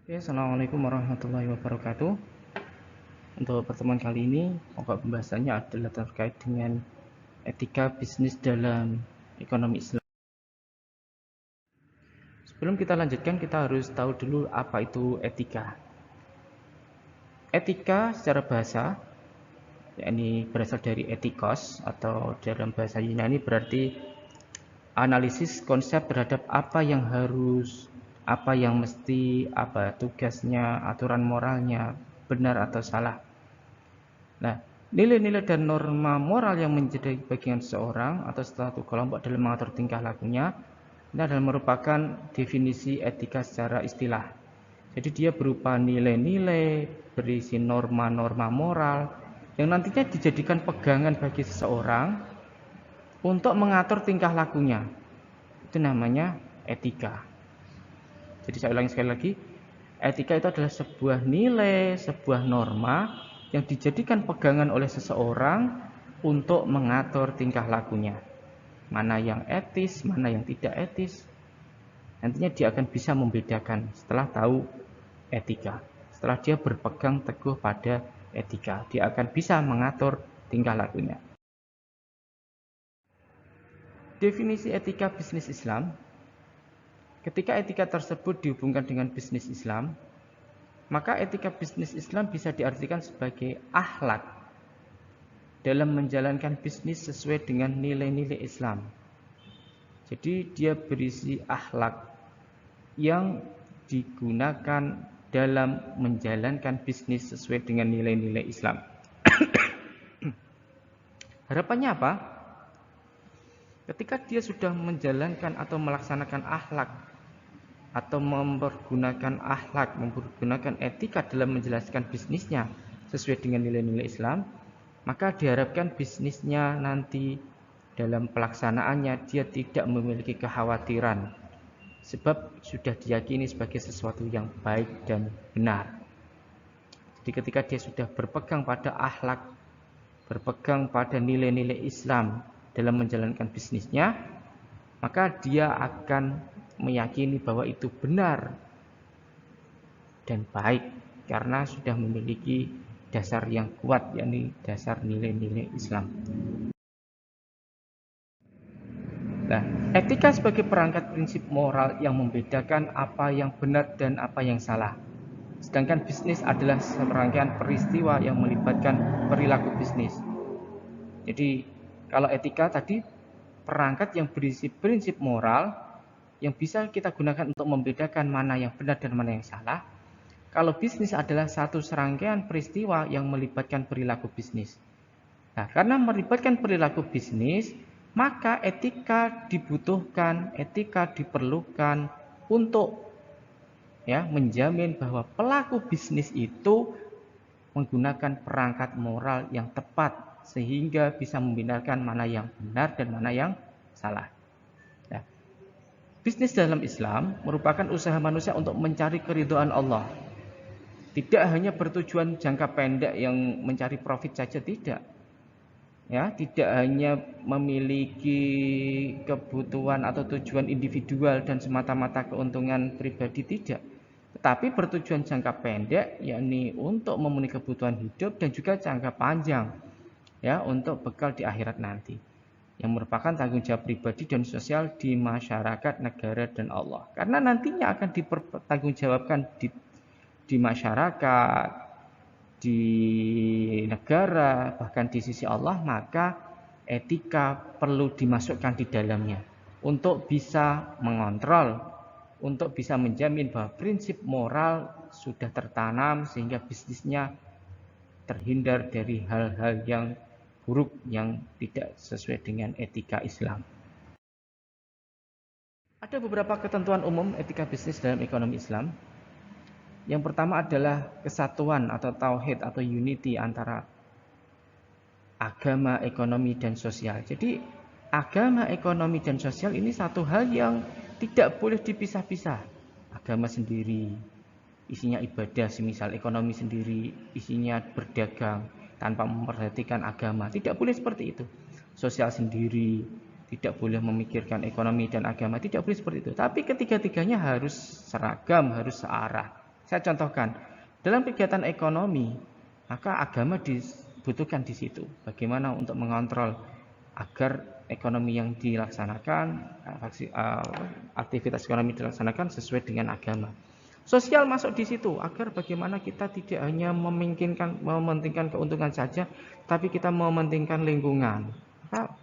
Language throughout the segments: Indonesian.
Oke, Assalamualaikum warahmatullahi wabarakatuh. Untuk pertemuan kali ini, pokok pembahasannya adalah terkait dengan etika bisnis dalam ekonomi Islam. Sebelum kita lanjutkan, kita harus tahu dulu apa itu etika. Etika secara bahasa, yakni berasal dari etikos atau dalam bahasa Yunani berarti analisis konsep terhadap apa yang harus, apa yang mesti, apa tugasnya, aturan moralnya, benar atau salah. Nah, nilai-nilai dan norma moral yang menjadi bagian seseorang atau suatu kelompok dalam mengatur tingkah lakunya ini adalah merupakan definisi etika secara istilah. Jadi dia berupa nilai-nilai, berisi norma-norma moral yang nantinya dijadikan pegangan bagi seseorang untuk mengatur tingkah lakunya. Itu namanya etika. Jadi saya ulangi sekali lagi, etika itu adalah sebuah nilai, sebuah norma yang dijadikan pegangan oleh seseorang untuk mengatur tingkah lakunya. Mana yang etis, mana yang tidak etis. Nantinya dia akan bisa membedakan setelah tahu etika. Setelah dia berpegang teguh pada etika, dia akan bisa mengatur tingkah lakunya. Definisi etika bisnis Islam. Ketika etika tersebut dihubungkan dengan bisnis Islam, maka etika bisnis Islam bisa diartikan sebagai akhlak dalam menjalankan bisnis sesuai dengan nilai-nilai Islam. Jadi dia berisi akhlak yang digunakan dalam menjalankan bisnis sesuai dengan nilai-nilai Islam. Harapannya apa? Ketika dia sudah menjalankan atau melaksanakan akhlak atau mempergunakan akhlak, mempergunakan etika dalam menjelaskan bisnisnya sesuai dengan nilai-nilai Islam, maka diharapkan bisnisnya nanti dalam pelaksanaannya dia tidak memiliki kekhawatiran, sebab sudah diyakini sebagai sesuatu yang baik dan benar. Jadi ketika dia sudah berpegang pada akhlak, berpegang pada nilai-nilai Islam dalam menjalankan bisnisnya, maka dia akan meyakini bahwa itu benar dan baik karena sudah memiliki dasar yang kuat, yakni dasar nilai-nilai Islam. Nah, etika sebagai perangkat prinsip moral yang membedakan apa yang benar dan apa yang salah. Sedangkan bisnis adalah serangkaian peristiwa yang melibatkan perilaku bisnis. Jadi, kalau etika tadi perangkat yang berisi prinsip moral yang bisa kita gunakan untuk membedakan mana yang benar dan mana yang salah. Kalau bisnis adalah satu serangkaian peristiwa yang melibatkan perilaku bisnis. Nah, karena melibatkan perilaku bisnis, maka etika dibutuhkan, etika diperlukan untuk menjamin bahwa pelaku bisnis itu menggunakan perangkat moral yang tepat sehingga bisa membenarkan mana yang benar dan mana yang salah. Bisnis dalam Islam merupakan usaha manusia untuk mencari keridhaan Allah. Tidak hanya bertujuan jangka pendek yang mencari profit saja, tidak. Ya, tidak hanya memiliki kebutuhan atau tujuan individual dan semata-mata keuntungan pribadi, tidak. Tetapi bertujuan jangka pendek, yakni untuk memenuhi kebutuhan hidup dan juga jangka panjang, ya, untuk bekal di akhirat nanti, yang merupakan tanggung jawab pribadi dan sosial di masyarakat, negara, dan Allah. Karena nantinya akan dipertanggungjawabkan di masyarakat, di negara, bahkan di sisi Allah, maka etika perlu dimasukkan di dalamnya untuk bisa mengontrol, untuk bisa menjamin bahwa prinsip moral sudah tertanam sehingga bisnisnya terhindar dari hal-hal yang buruk yang tidak sesuai dengan etika Islam. Ada beberapa ketentuan umum etika bisnis dalam ekonomi Islam. Yang pertama adalah kesatuan atau tauhid atau unity antara agama, ekonomi, dan sosial. Jadi agama, ekonomi, dan sosial ini satu hal yang tidak boleh dipisah-pisah. Agama sendiri isinya ibadah, semisal ekonomi sendiri isinya berdagang tanpa memperhatikan agama. Tidak boleh seperti itu. Sosial sendiri tidak boleh memikirkan ekonomi dan agama. Tidak boleh seperti itu. Tapi ketiga-tiganya harus seragam, harus searah. Saya contohkan, dalam kegiatan ekonomi, maka agama dibutuhkan di situ. Bagaimana untuk mengontrol agar ekonomi yang dilaksanakan, aktivitas ekonomi dilaksanakan sesuai dengan agama. Sosial masuk di situ agar bagaimana kita tidak hanya mementingkan keuntungan saja, tapi kita mementingkan lingkungan. Maka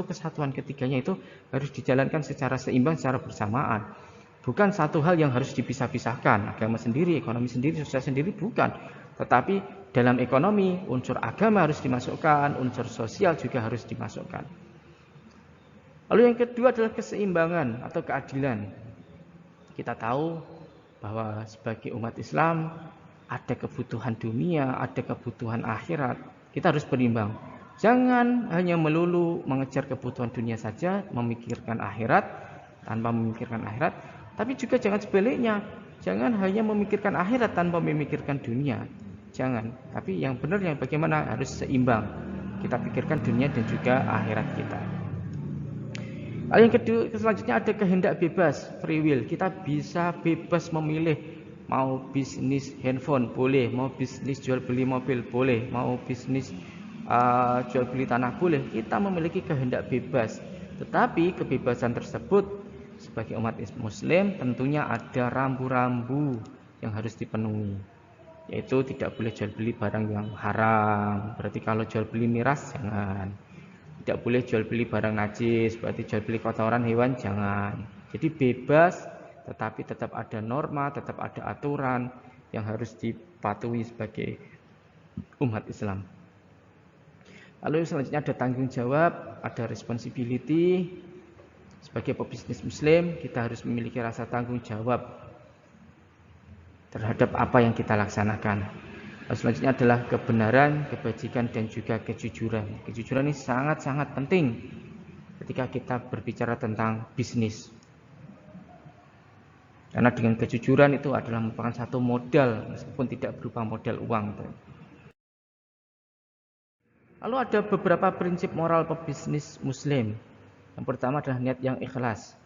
kesatuan ketiganya itu harus dijalankan secara seimbang, secara bersamaan. Bukan satu hal yang harus dipisah-pisahkan. Agama sendiri, ekonomi sendiri, sosial sendiri, bukan. Tetapi dalam ekonomi, unsur agama harus dimasukkan, unsur sosial juga harus dimasukkan. Lalu yang kedua adalah keseimbangan atau keadilan. Kita tahu bahwa sebagai umat Islam ada kebutuhan dunia, ada kebutuhan akhirat. Kita harus berimbang. Jangan hanya melulu mengejar kebutuhan dunia saja, memikirkan akhirat tanpa memikirkan akhirat, tapi juga jangan sebaliknya. Jangan hanya memikirkan akhirat tanpa memikirkan dunia. Jangan. Tapi yang benar yang bagaimana harus seimbang. Kita pikirkan dunia dan juga akhirat kita. Lalu yang kedua, selanjutnya ada kehendak bebas, free will. Kita bisa bebas memilih mau bisnis handphone boleh, mau bisnis jual beli mobil boleh, mau bisnis jual beli tanah boleh. Kita memiliki kehendak bebas. Tetapi kebebasan tersebut sebagai umat Muslim tentunya ada rambu-rambu yang harus dipenuhi. Yaitu tidak boleh jual beli barang yang haram. Berarti kalau jual beli miras jangan. Tidak boleh jual beli barang najis, berarti jual beli kotoran hewan jangan. Jadi bebas, tetapi tetap ada norma, tetap ada aturan yang harus dipatuhi sebagai umat Islam. Lalu selanjutnya ada tanggung jawab, ada responsibility. Sebagai pebisnis Muslim, kita harus memiliki rasa tanggung jawab terhadap apa yang kita laksanakan. Selanjutnya adalah kebenaran, kebajikan, dan juga kejujuran. Kejujuran ini sangat-sangat penting ketika kita berbicara tentang bisnis. Karena dengan kejujuran itu adalah merupakan satu modal, meskipun tidak berupa modal uang. Lalu ada beberapa prinsip moral pebisnis Muslim. Yang pertama adalah niat yang ikhlas.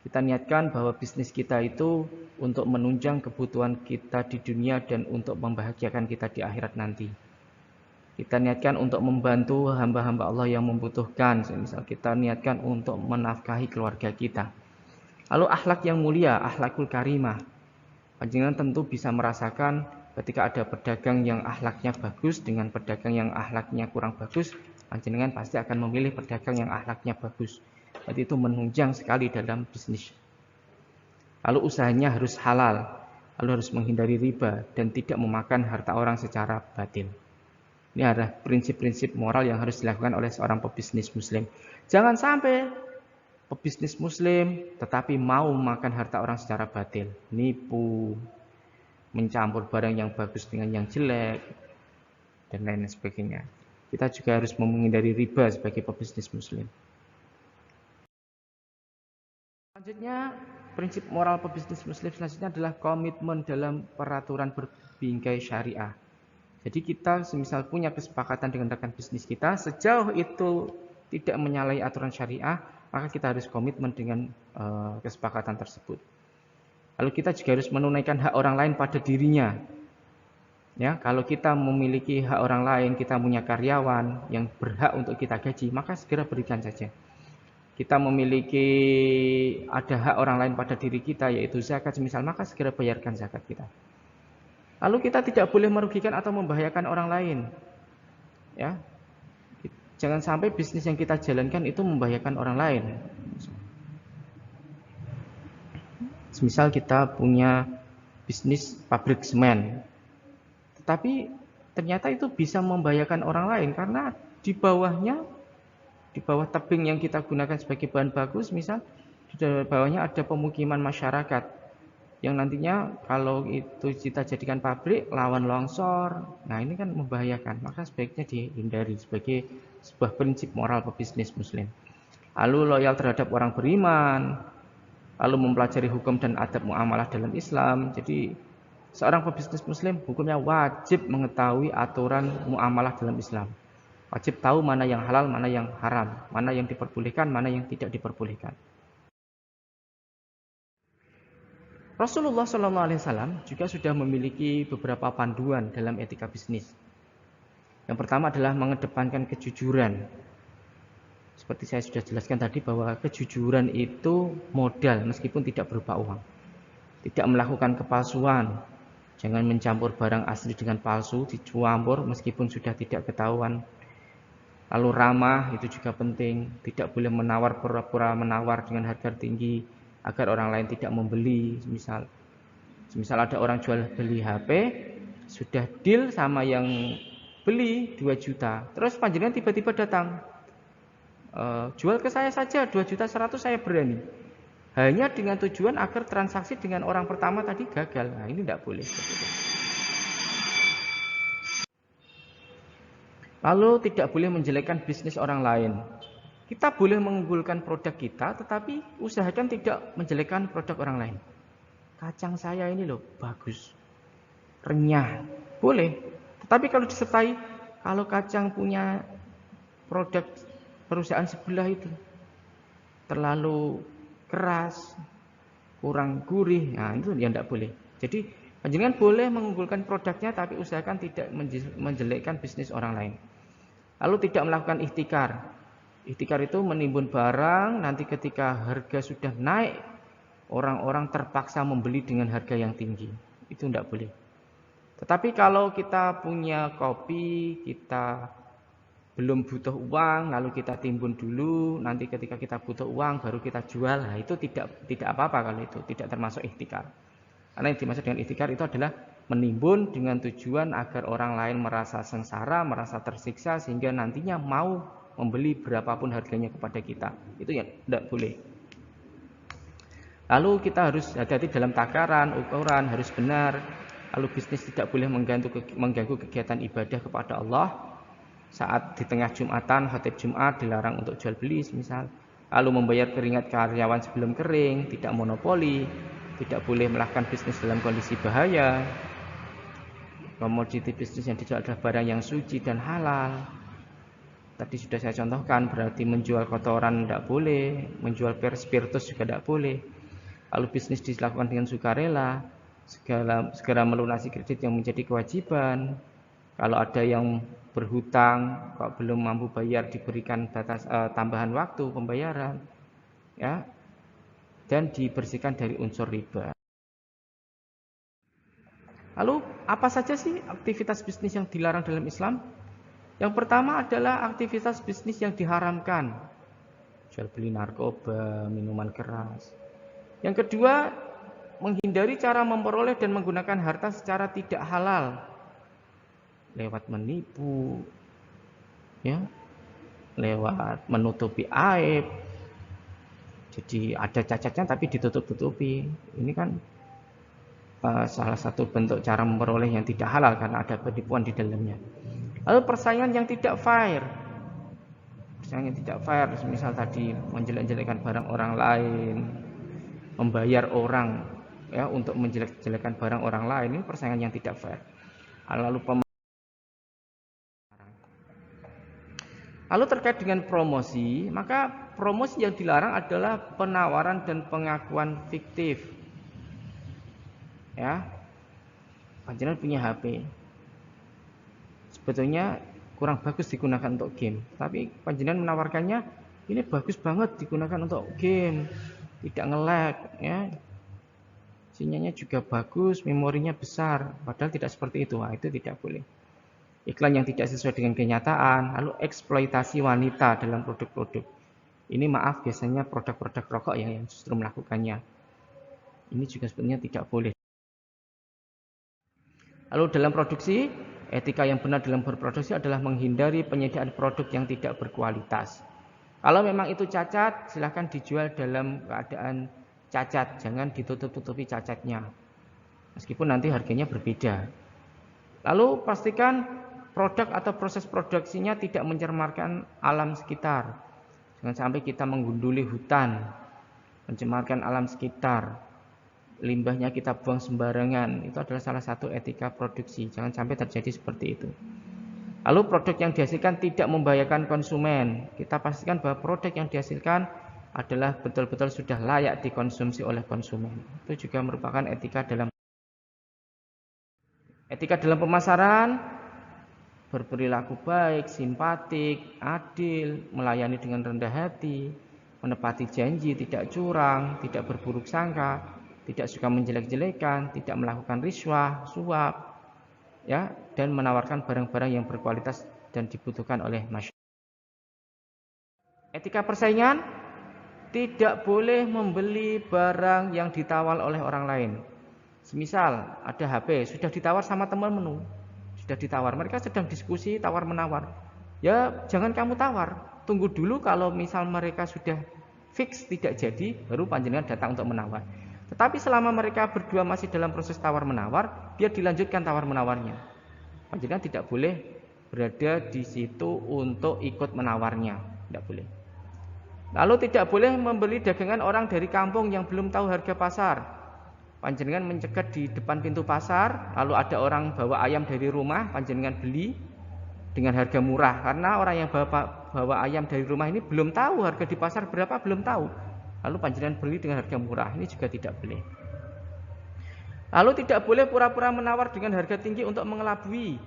Kita niatkan bahwa bisnis kita itu untuk menunjang kebutuhan kita di dunia dan untuk membahagiakan kita di akhirat nanti. Kita niatkan untuk membantu hamba-hamba Allah yang membutuhkan. Misal kita niatkan untuk menafkahi keluarga kita. Lalu akhlak yang mulia, akhlakul karimah. Panjenengan tentu bisa merasakan ketika ada pedagang yang akhlaknya bagus dengan pedagang yang akhlaknya kurang bagus, panjenengan pasti akan memilih pedagang yang akhlaknya bagus. Berarti itu menunjang sekali dalam bisnis. Lalu usahanya harus halal, lalu harus menghindari riba dan tidak memakan harta orang secara batil. Ini adalah prinsip-prinsip moral yang harus dilakukan oleh seorang pebisnis Muslim. Jangan sampai pebisnis Muslim tetapi mau memakan harta orang secara batil, nipu, mencampur barang yang bagus dengan yang jelek, dan lain sebagainya. Kita juga harus menghindari riba sebagai pebisnis Muslim. Selanjutnya, prinsip moral pebisnis Muslim selanjutnya adalah komitmen dalam peraturan berbingkai syariah. Jadi kita semisal punya kesepakatan dengan rekan bisnis kita, sejauh itu tidak menyalahi aturan syariah, maka kita harus komitmen dengan kesepakatan tersebut. Lalu kita juga harus menunaikan hak orang lain pada dirinya. Ya, kalau kita memiliki hak orang lain, kita punya karyawan yang berhak untuk kita gaji, maka segera berikan saja. Kita memiliki ada hak orang lain pada diri kita, yaitu zakat semisal, maka segera bayarkan zakat kita. Lalu kita tidak boleh merugikan atau membahayakan orang lain. Ya, jangan sampai bisnis yang kita jalankan itu membahayakan orang lain. Misal kita punya bisnis pabrik semen, tetapi ternyata itu bisa membahayakan orang lain karena di bawah tebing yang kita gunakan sebagai bahan baku, misal di bawahnya ada pemukiman masyarakat yang nantinya kalau itu kita jadikan pabrik lawan longsor, nah ini kan membahayakan, maka sebaiknya dihindari sebagai sebuah prinsip moral pebisnis Muslim. Lalu loyal terhadap orang beriman, lalu mempelajari hukum dan adab muamalah dalam Islam. Jadi seorang pebisnis Muslim hukumnya wajib mengetahui aturan muamalah dalam Islam. Wajib tahu mana yang halal, mana yang haram, mana yang diperbolehkan, mana yang tidak diperbolehkan. Rasulullah SAW juga sudah memiliki beberapa panduan dalam etika bisnis. Yang pertama adalah mengedepankan kejujuran. Seperti saya sudah jelaskan tadi bahwa kejujuran itu modal meskipun tidak berupa uang. Tidak melakukan kepalsuan. Jangan mencampur barang asli dengan palsu, dicampur meskipun sudah tidak ketahuan. Lalu ramah itu juga penting. Tidak boleh menawar pura-pura menawar dengan harga tinggi agar orang lain tidak membeli. Misal ada orang jual beli HP, sudah deal sama yang beli 2 juta. Terus panjenengan tiba-tiba datang, jual ke saya saja 2.100.000 saya berani. Hanya dengan tujuan agar transaksi dengan orang pertama tadi gagal. Nah, ini tidak boleh. Lalu tidak boleh menjelekkan bisnis orang lain. Kita boleh mengunggulkan produk kita, tetapi usahakan tidak menjelekkan produk orang lain. Kacang saya ini loh bagus, renyah, boleh. Tetapi kalau disertai, kalau kacang punya produk perusahaan sebelah itu terlalu keras, kurang gurih, nah itu yang tidak boleh. Jadi panjenengan boleh mengunggulkan produknya, tapi usahakan tidak menjelekkan bisnis orang lain. Lalu tidak melakukan ihtikar. Ihtikar itu menimbun barang, nanti ketika harga sudah naik, orang-orang terpaksa membeli dengan harga yang tinggi. Itu tidak boleh. Tetapi kalau kita punya kopi, kita belum butuh uang, lalu kita timbun dulu, nanti ketika kita butuh uang baru kita jual, nah itu tidak apa-apa kalau itu tidak termasuk ihtikar. Karena yang dimaksud dengan ihtikar itu adalah menimbun dengan tujuan agar orang lain merasa sengsara, merasa tersiksa, sehingga nantinya mau membeli berapapun harganya kepada kita. Itu yang tidak boleh. Lalu kita harus hati-hati dalam takaran, ukuran, harus benar. Lalu bisnis tidak boleh mengganggu kegiatan ibadah kepada Allah. Saat di tengah Jumatan, khatib Jumat dilarang untuk jual beli misal. Lalu membayar keringat karyawan sebelum kering, tidak monopoli, tidak boleh melakukan bisnis dalam kondisi bahaya. Komoditi bisnis yang dijual adalah barang yang suci dan halal. Tadi sudah saya contohkan, berarti menjual kotoran tidak boleh, menjual spiritus juga tidak boleh. Lalu bisnis dilakukan dengan sukarela, segera melunasi kredit yang menjadi kewajiban. Kalau ada yang berhutang, kok belum mampu bayar, diberikan batas tambahan waktu pembayaran, ya, dan dibersihkan dari unsur riba. Lalu apa saja sih aktivitas bisnis yang dilarang dalam Islam? Yang pertama adalah aktivitas bisnis yang diharamkan. Jual beli narkoba, minuman keras. Yang kedua, menghindari cara memperoleh dan menggunakan harta secara tidak halal. Lewat menipu, ya, lewat menutupi aib. Jadi ada cacatnya tapi ditutup-tutupi. Ini kan salah satu bentuk cara memperoleh yang tidak halal karena ada penipuan di dalamnya. Lalu persaingan yang tidak fair. Persaingan yang tidak fair, misal tadi menjelek-jelekkan barang orang lain, membayar orang ya untuk menjelek-jelekkan barang orang lain, ini persaingan yang tidak fair. Lalu terkait dengan promosi, maka promosi yang dilarang adalah penawaran dan pengakuan fiktif. Ya. Panjenengan punya HP. Sebetulnya kurang bagus digunakan untuk game, tapi panjenengan menawarkannya ini bagus banget digunakan untuk game, tidak nge-lag, ya, sinyalnya juga bagus, memorinya besar, padahal tidak seperti itu. Nah, itu tidak boleh. Iklan yang tidak sesuai dengan kenyataan, lalu eksploitasi wanita dalam produk-produk. Ini maaf biasanya produk-produk rokok yang justru melakukannya. Ini juga sebenarnya tidak boleh. Lalu dalam produksi, etika yang benar dalam berproduksi adalah menghindari penyediaan produk yang tidak berkualitas. Kalau memang itu cacat, silahkan dijual dalam keadaan cacat, jangan ditutup-tutupi cacatnya. Meskipun nanti harganya berbeda. Lalu pastikan produk atau proses produksinya tidak mencemarkan alam sekitar. Jangan sampai kita menggunduli hutan, mencemarkan alam sekitar. Limbahnya kita buang sembarangan, itu adalah salah satu etika produksi. Jangan sampai terjadi seperti itu. Lalu produk yang dihasilkan tidak membahayakan konsumen. Kita pastikan bahwa produk yang dihasilkan adalah betul-betul sudah layak dikonsumsi oleh konsumen. Itu juga merupakan etika dalam pemasaran, berperilaku baik, simpatik, adil, melayani dengan rendah hati, menepati janji, tidak curang, tidak berburuk sangka, tidak suka menjelek-jelekan, tidak melakukan riswah, suap, ya, dan menawarkan barang-barang yang berkualitas dan dibutuhkan oleh masyarakat. Etika persaingan, tidak boleh membeli barang yang ditawar oleh orang lain. Semisal ada HP sudah ditawar sama teman menu, sudah ditawar, mereka sedang diskusi tawar menawar. Ya jangan kamu tawar, tunggu dulu kalau misal mereka sudah fix tidak jadi, baru panjenengan datang untuk menawar. Tetapi selama mereka berdua masih dalam proses tawar menawar, biar dilanjutkan tawar menawarnya. Panjenengan tidak boleh berada di situ untuk ikut menawarnya, tidak boleh. Lalu tidak boleh membeli dagangan orang dari kampung yang belum tahu harga pasar. Panjenengan mencegat di depan pintu pasar, lalu ada orang bawa ayam dari rumah, panjenengan beli dengan harga murah. Karena orang yang bawa ayam dari rumah ini belum tahu harga di pasar berapa, belum tahu. Lalu panjenengan beli dengan harga murah, ini juga tidak boleh. Lalu tidak boleh pura-pura menawar dengan harga tinggi untuk mengelabui.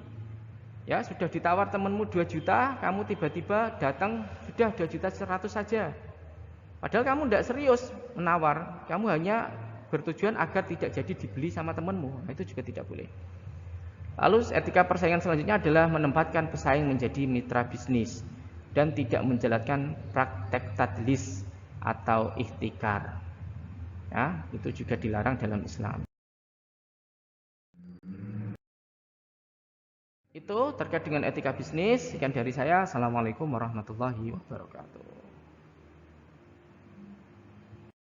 Ya, sudah ditawar temanmu 2 juta, kamu tiba-tiba datang sudah 2 juta 100 saja. Padahal kamu tidak serius menawar, kamu hanya bertujuan agar tidak jadi dibeli sama temanmu. Nah, itu juga tidak boleh. Lalu etika persaingan selanjutnya adalah menempatkan pesaing menjadi mitra bisnis dan tidak menjalankan praktek tadlis atau ikhtikar. Ya, itu juga dilarang dalam Islam. Itu terkait dengan etika bisnis. Sekian dari saya. Assalamualaikum warahmatullahi wabarakatuh.